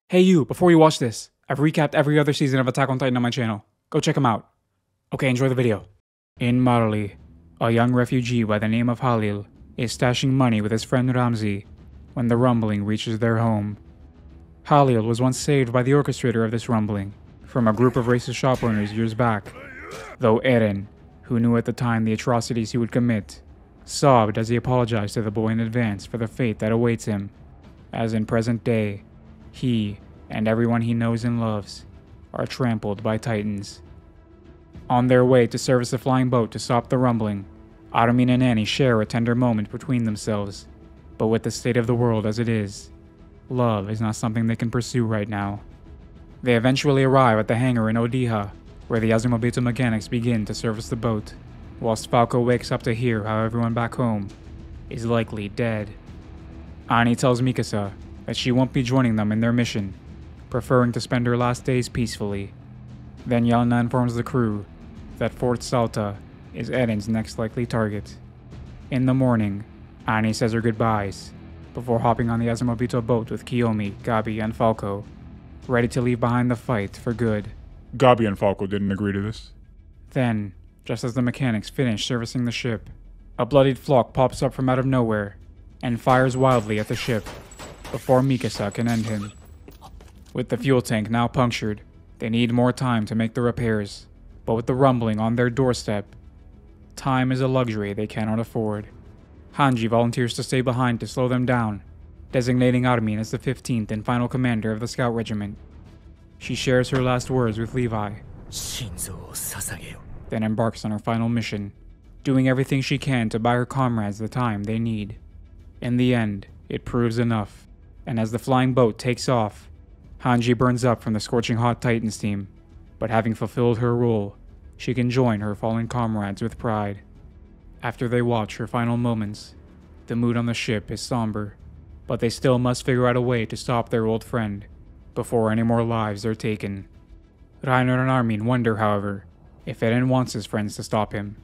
Hey you, before you watch this, I've recapped every other season of Attack on Titan on my channel. Go check them out. Okay, enjoy the video. In Marley, a young refugee by the name of Halil is stashing money with his friend Ramzi when the rumbling reaches their home. Halil was once saved by the orchestrator of this rumbling from a group of racist shop owners years back, though Eren, who knew at the time the atrocities he would commit, sobbed as he apologized to the boy in advance for the fate that awaits him, as in present day, he and everyone he knows and loves are trampled by Titans. On their way to service the flying boat to stop the rumbling, Armin and Annie share a tender moment between themselves, but with the state of the world as it is, love is not something they can pursue right now. They eventually arrive at the hangar in Odiha, where the Azumabito mechanics begin to service the boat, whilst Falco wakes up to hear how everyone back home is likely dead. Annie tells Mikasa that she won't be joining them in their mission, preferring to spend her last days peacefully. Then Yelena informs the crew that Fort Salta is Eren's next likely target. In the morning, Annie says her goodbyes, before hopping on the Azumabito boat with Kiyomi, Gabi, and Falco, ready to leave behind the fight for good. Gabi and Falco didn't agree to this. Then, just as the mechanics finish servicing the ship, a bloodied flock pops up from out of nowhere and fires wildly at the ship before Mikasa can end him. With the fuel tank now punctured, they need more time to make the repairs, but with the rumbling on their doorstep, time is a luxury they cannot afford. Hanji volunteers to stay behind to slow them down, designating Armin as the 15th and final commander of the scout regiment. She shares her last words with Levi, then embarks on her final mission, doing everything she can to buy her comrades the time they need. In the end, it proves enough, and as the flying boat takes off, Hanji burns up from the scorching hot Titan steam, but having fulfilled her role, she can join her fallen comrades with pride. After they watch her final moments, the mood on the ship is somber, but they still must figure out a way to stop their old friend before any more lives are taken. Reiner and Armin wonder, however, if Eren wants his friends to stop him,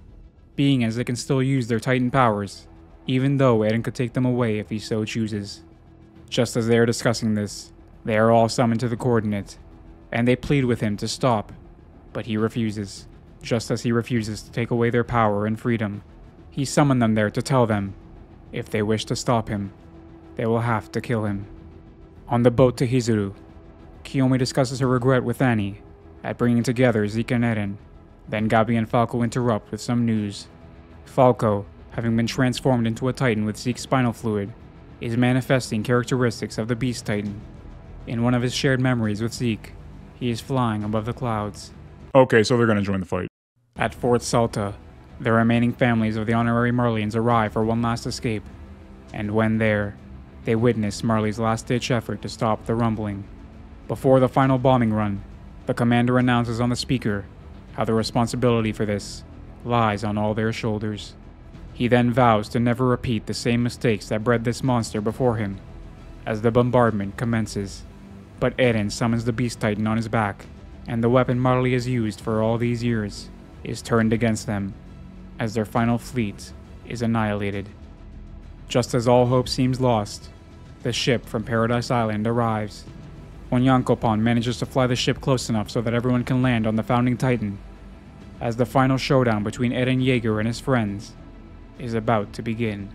being as they can still use their Titan powers, even though Eren could take them away if he so chooses. Just as they are discussing this, they are all summoned to the coordinate, and they plead with him to stop, but he refuses, just as he refuses to take away their power and freedom. He summoned them there to tell them, if they wish to stop him, they will have to kill him. On the boat to Hizuru, Kiyomi discusses her regret with Annie at bringing together Zeke and Eren. Then Gabi and Falco interrupt with some news. Falco, having been transformed into a Titan with Zeke's spinal fluid, is manifesting characteristics of the Beast Titan. In one of his shared memories with Zeke, he is flying above the clouds. Okay, so they're gonna join the fight. At Fort Salta, the remaining families of the honorary Marlians arrive for one last escape, and when there, they witness Marley's last-ditch effort to stop the rumbling. Before the final bombing run, the commander announces on the speaker how the responsibility for this lies on all their shoulders. He then vows to never repeat the same mistakes that bred this monster before him, as the bombardment commences. But Eren summons the Beast Titan on his back, and the weapon Marley has used for all these years is turned against them, as their final fleet is annihilated. Just as all hope seems lost, the ship from Paradise Island arrives. Onyankopon manages to fly the ship close enough so that everyone can land on the founding Titan, as the final showdown between Eren Yeager and his friends is about to begin.